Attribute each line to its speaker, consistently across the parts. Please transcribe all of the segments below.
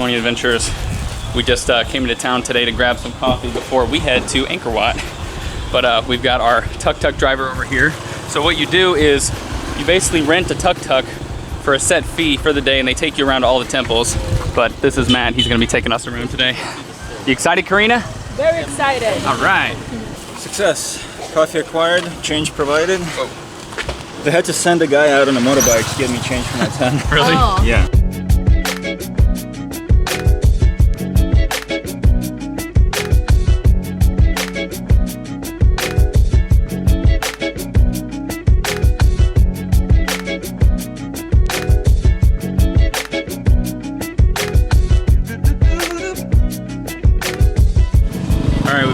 Speaker 1: morning, adventurers. We just came into town today to grab some coffee before we head to Angkor Wat. But we've got our tuk-tuk driver over here. So what you do is you basically rent a tuk-tuk for a set fee for the day, and they take you around to all the temples. But this is Matt. He's going to be taking us around today. You excited, Karina?
Speaker 2: Very excited.
Speaker 1: All right.
Speaker 3: Success. Coffee acquired, change provided.
Speaker 1: Whoa.
Speaker 3: They had to send a guy out on a motorbike to get me change for my tent.
Speaker 1: Really?
Speaker 2: Oh.
Speaker 3: Yeah.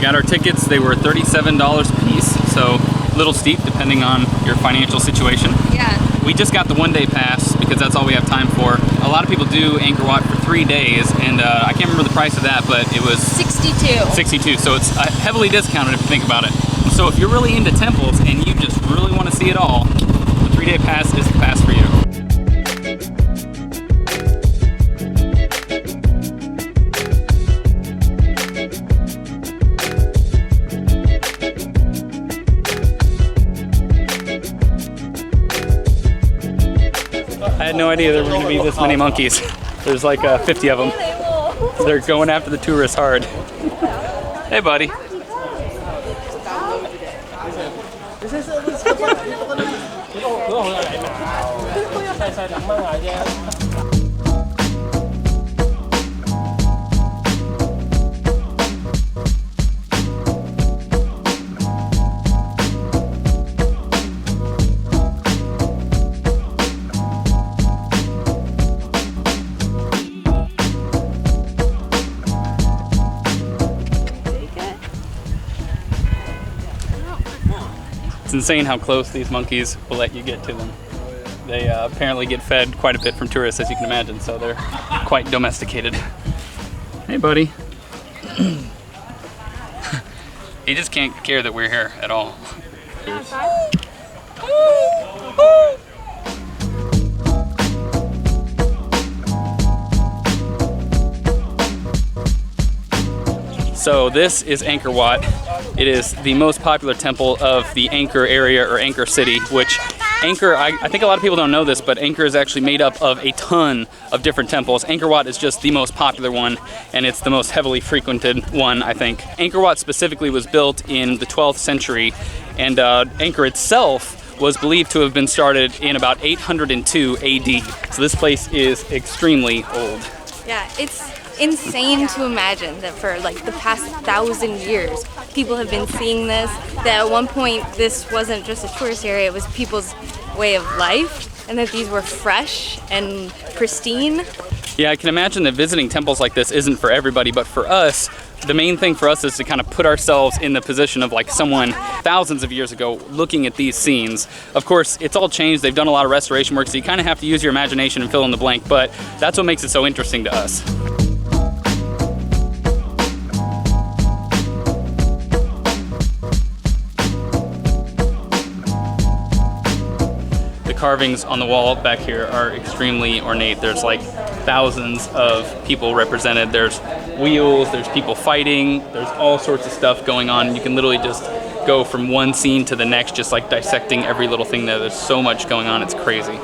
Speaker 1: Got our tickets. They were $37 a piece, so a little steep depending on your financial situation.
Speaker 2: Yeah.
Speaker 1: We just got the one-day pass because that's all we have time for. A lot of people do Angkor Wat for 3 days, and I can't remember the price of that, but it was 62, so it's heavily discounted if you think about it. So if you're really into temples and you just really want to see it all, the 3-day pass is the pass for you. I had no idea there were going to be this many monkeys. There's like 50 of them. So they're going after the tourists hard. Hey, buddy. It's insane how close these monkeys will let you get to them. They apparently get fed quite a bit from tourists, as you can imagine, so they're quite domesticated. Hey, buddy. He just can't care that we're here at all. So this is Angkor Wat. It is the most popular temple of the Angkor area, or Angkor city, which Angkor, I think a lot of people don't know this, but Angkor is actually made up of a ton of different temples. Angkor Wat is just the most popular one, and it's the most heavily frequented one, I think. Angkor Wat specifically was built in the 12th century, and Angkor itself was believed to have been started in about 802 AD. So this place is extremely old.
Speaker 2: Yeah, it's insane to imagine that for like the past 1,000 years, people have been seeing this, that at one point this wasn't just a tourist area, it was people's way of life, and that these were fresh and pristine.
Speaker 1: Yeah, I can imagine that visiting temples like this isn't for everybody, but for us, the main thing for us is to kind of put ourselves in the position of like someone thousands of years ago looking at these scenes. Of course, it's all changed. They've done a lot of restoration work, so you kind of have to use your imagination and fill in the blank, but that's what makes it so interesting to us. Carvings on the wall back here are extremely ornate. There's like thousands of people represented. There's wheels, there's people fighting, there's all sorts of stuff going on. You can literally just go from one scene to the next, just like dissecting every little thing there. There's so much going on, it's crazy.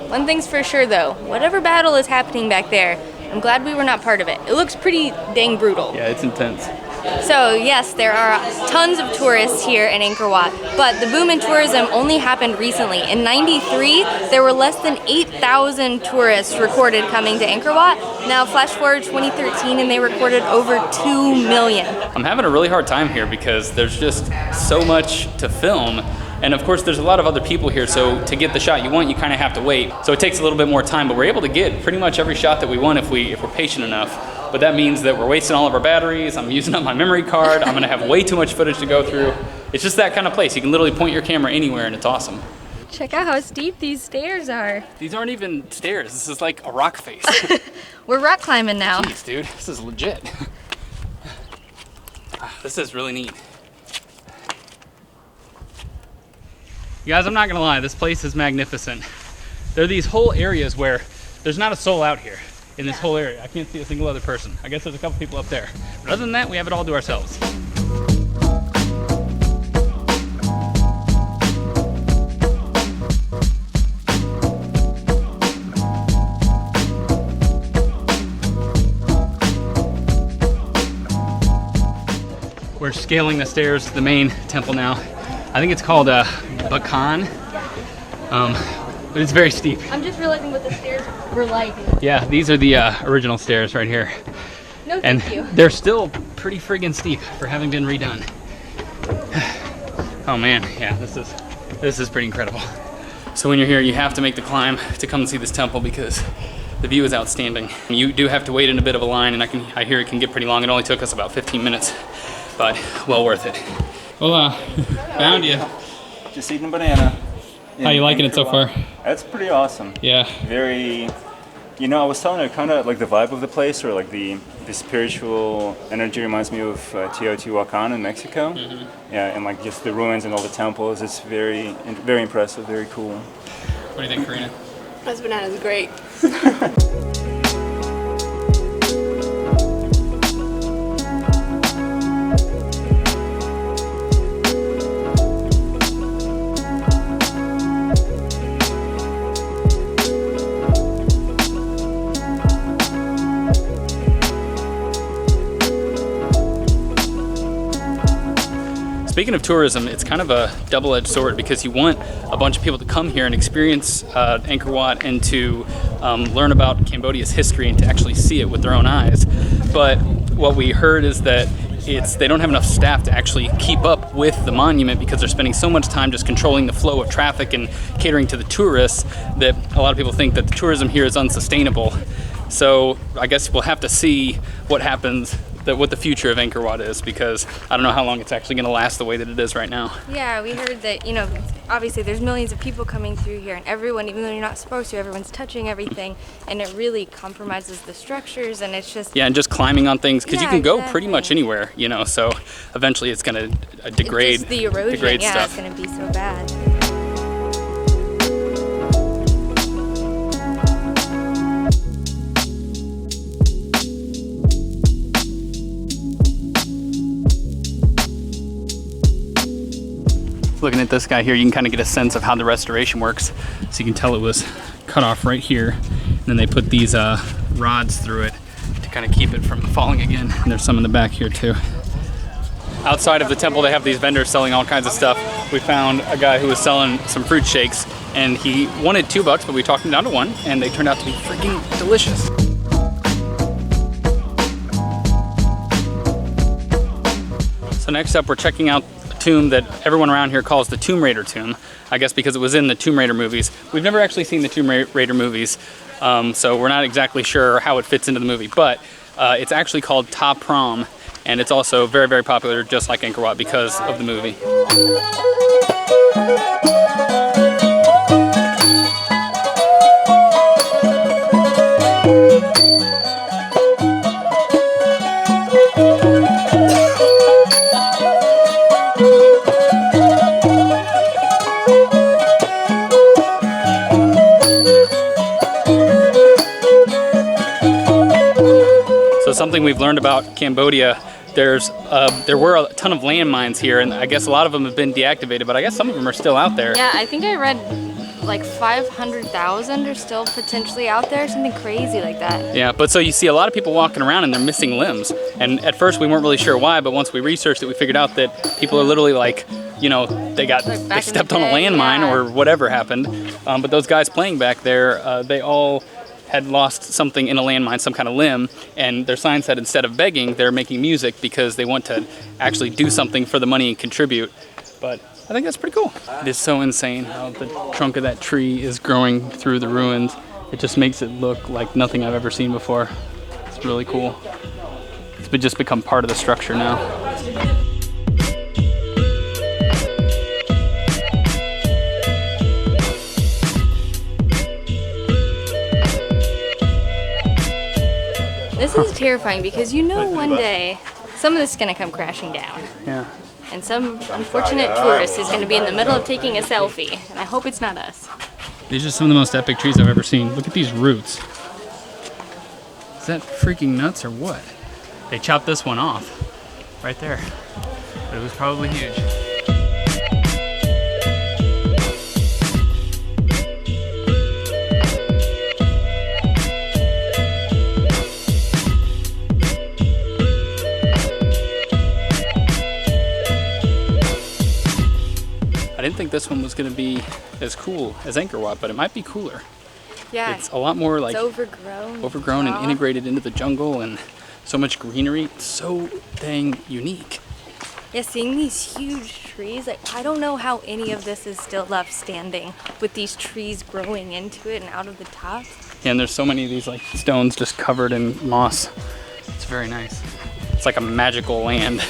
Speaker 2: One thing's for sure though, whatever battle is happening back there, I'm glad we were not part of it. It looks pretty dang brutal.
Speaker 1: Yeah, it's intense.
Speaker 2: So yes, there are tons of tourists here in Angkor Wat, but the boom in tourism only happened recently. In '93, there were less than 8,000 tourists recorded coming to Angkor Wat. Now flash forward 2013 and they recorded over 2 million.
Speaker 1: I'm having a really hard time here because there's just so much to film. And of course, there's a lot of other people here, so to get the shot you want, you kind of have to wait. So it takes a little bit more time, but we're able to get pretty much every shot that we want if we're patient enough. But that means that we're wasting all of our batteries, I'm using up my memory card, I'm gonna have way too much footage to go through. It's just that kind of place. You can literally point your camera anywhere and it's awesome.
Speaker 2: Check out how steep these stairs are.
Speaker 1: These aren't even stairs, this is like a rock face.
Speaker 2: We're rock climbing now.
Speaker 1: Jeez, dude, this is legit. This is really neat. You guys, I'm not gonna lie, this place is magnificent. There are these whole areas where there's not a soul out here. in this whole area. I can't see a single other person. I guess there's a couple people up there. But other than that, we have it all to ourselves. We're scaling the stairs to the main temple now. I think it's called Bakan, but it's very steep.
Speaker 2: I'm just realizing what the stairs were like.
Speaker 1: Yeah, these are the original stairs right here.
Speaker 2: No,
Speaker 1: and
Speaker 2: thank you.
Speaker 1: They're still pretty friggin' steep for having been redone. Oh man, yeah, this is pretty incredible. So when you're here, you have to make the climb to come and see this temple because the view is outstanding. You do have to wait in a bit of a line, and I hear it can get pretty long. It only took us about 15 minutes, but well worth it. Hola, found you.
Speaker 3: Just eating a banana.
Speaker 1: How you liking it so far?
Speaker 3: That's pretty awesome.
Speaker 1: Yeah.
Speaker 3: Very, you know, I was telling her kind of like the vibe of the place, or like the spiritual energy reminds me of Teotihuacan in Mexico. Mm-hmm. Yeah, and like just the ruins and all the temples. It's very impressive, very cool.
Speaker 1: What do you think, Karina?
Speaker 4: This banana is great.
Speaker 1: Speaking of tourism, it's kind of a double-edged sword because you want a bunch of people to come here and experience Angkor Wat and to learn about Cambodia's history and to actually see it with their own eyes. But what we heard is that they don't have enough staff to actually keep up with the monument because they're spending so much time just controlling the flow of traffic and catering to the tourists that a lot of people think that the tourism here is unsustainable. So I guess we'll have to see what happens, what the future of Angkor Wat is, because I don't know how long it's actually going to last the way that it is right now.
Speaker 2: Yeah, we heard that, you know, obviously there's millions of people coming through here, and everyone, even though you're not supposed to, everyone's touching everything, and it really compromises the structures, and it's just...
Speaker 1: Yeah, and just climbing on things, because
Speaker 2: Yeah,
Speaker 1: you can go
Speaker 2: exactly.
Speaker 1: pretty much anywhere, you know, so eventually it's going to degrade,
Speaker 2: just the erosion,
Speaker 1: degrade
Speaker 2: yeah,
Speaker 1: stuff.
Speaker 2: it's going to be so bad.
Speaker 1: Looking at this guy here, you can kind of get a sense of how the restoration works. So you can tell it was cut off right here, and then they put these rods through it to kind of keep it from falling again. And there's some in the back here too. Outside of the temple, they have these vendors selling all kinds of stuff. We found a guy who was selling some fruit shakes, and he wanted $2, but we talked him down to $1, and they turned out to be freaking delicious. So next up, we're checking out tomb that everyone around here calls the Tomb Raider tomb, I guess because it was in the Tomb Raider movies. We've never actually seen the Tomb Raider movies, so we're not exactly sure how it fits into the movie, but it's actually called Ta Prohm, and it's also very, very popular, just like Angkor Wat, because of the movie. So something we've learned about Cambodia, there were a ton of landmines here, and I guess a lot of them have been deactivated, but I guess some of them are still out there.
Speaker 2: Yeah, I think I read like 500,000 are still potentially out there, something crazy like that.
Speaker 1: Yeah, but so you see a lot of people walking around and they're missing limbs. And at first we weren't really sure why, but once we researched it, we figured out that people are literally like, you know, they stepped on a landmine or whatever happened. But those guys playing back there, they all had lost something in a landmine, some kind of limb, and their sign said instead of begging, they're making music because they want to actually do something for the money and contribute. But I think that's pretty cool. It is so insane how the trunk of that tree is growing through the ruins. It just makes it look like nothing I've ever seen before. It's really cool. It's just become part of the structure now.
Speaker 2: This is terrifying because you know one day some of this is going to come crashing down.
Speaker 1: Yeah.
Speaker 2: And some unfortunate tourist is going to be in the middle of taking a selfie. And I hope it's not us.
Speaker 1: These are some of the most epic trees I've ever seen. Look at these roots. Is that freaking nuts or what? They chopped this one off right there, but it was probably huge. I didn't think this one was going to be as cool as Angkor Wat, but it might be cooler.
Speaker 2: Yeah.
Speaker 1: It's a lot more like
Speaker 2: it's overgrown
Speaker 1: and integrated into the jungle, and so much greenery. It's so dang unique.
Speaker 2: Yeah, seeing these huge trees, like I don't know how any of this is still left standing with these trees growing into it and out of the top.
Speaker 1: Yeah, and there's so many of these like stones just covered in moss. It's very nice. It's like a magical land.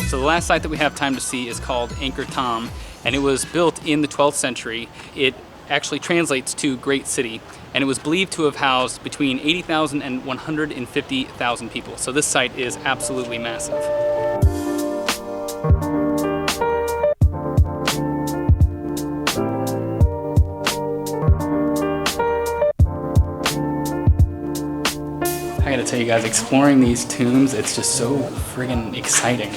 Speaker 1: So the last site that we have time to see is called Angkor Thom, and it was built in the 12th century. It actually translates to Great City, and it was believed to have housed between 80,000 and 150,000 people. So this site is absolutely massive. I gotta tell you guys, exploring these tombs, it's just so friggin' exciting.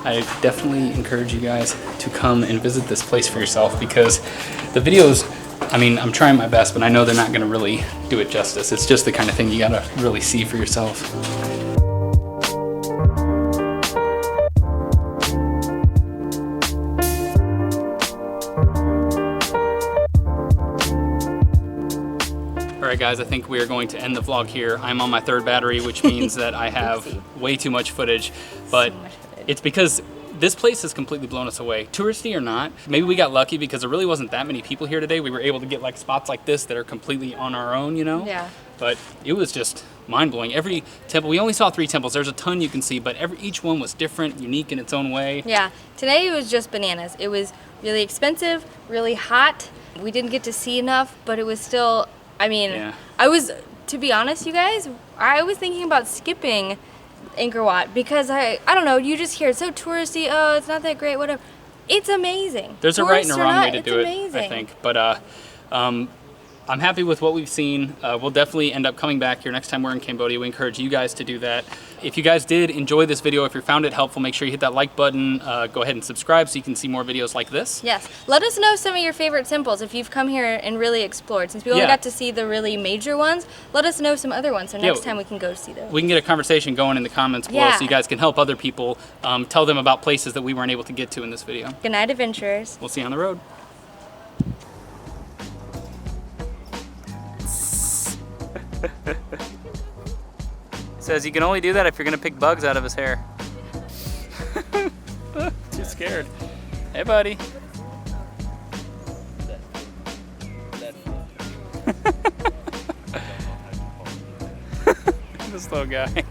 Speaker 1: I definitely encourage you guys to come and visit this place for yourself, because the videos, I mean, I'm trying my best, but I know they're not gonna really do it justice. It's just the kind of thing you gotta really see for yourself. All right guys, I think we are going to end the vlog here. I'm on my 3rd battery, which means that I have way too much footage, but it's because this place has completely blown us away. Touristy or not, maybe we got lucky because there really wasn't that many people here today. We were able to get like spots like this that are completely on our own, you know?
Speaker 2: Yeah.
Speaker 1: But it was just mind-blowing. Every temple, we only saw 3 temples. There's a ton you can see, but each one was different, unique in its own way.
Speaker 2: Yeah, today it was just bananas. It was really expensive, really hot. We didn't get to see enough, but it was still, I mean,
Speaker 1: Yeah.
Speaker 2: to be honest, you guys, I was thinking about skipping Angkor Wat because I don't know, you just hear it's so touristy, oh, it's not that great, whatever. It's amazing.
Speaker 1: There's a right and a wrong way to do it,
Speaker 2: amazing.
Speaker 1: I think. But I'm happy with what we've seen. We'll definitely end up coming back here next time we're in Cambodia. We encourage you guys to do that. If you guys did enjoy this video, if you found it helpful, make sure you hit that like button. Go ahead and subscribe so you can see more videos like this.
Speaker 2: Yes. Let us know some of your favorite temples if you've come here and really explored. Since we only got to see the really major ones, let us know some other ones so next time we can go see those.
Speaker 1: We can get a conversation going in the comments below so you guys can help other people tell them about places that we weren't able to get to in this video.
Speaker 2: Good night, adventurers.
Speaker 1: We'll see you on the road. Says you can only do that if you're gonna pick bugs out of his hair. Too scared. Hey, buddy. This little guy.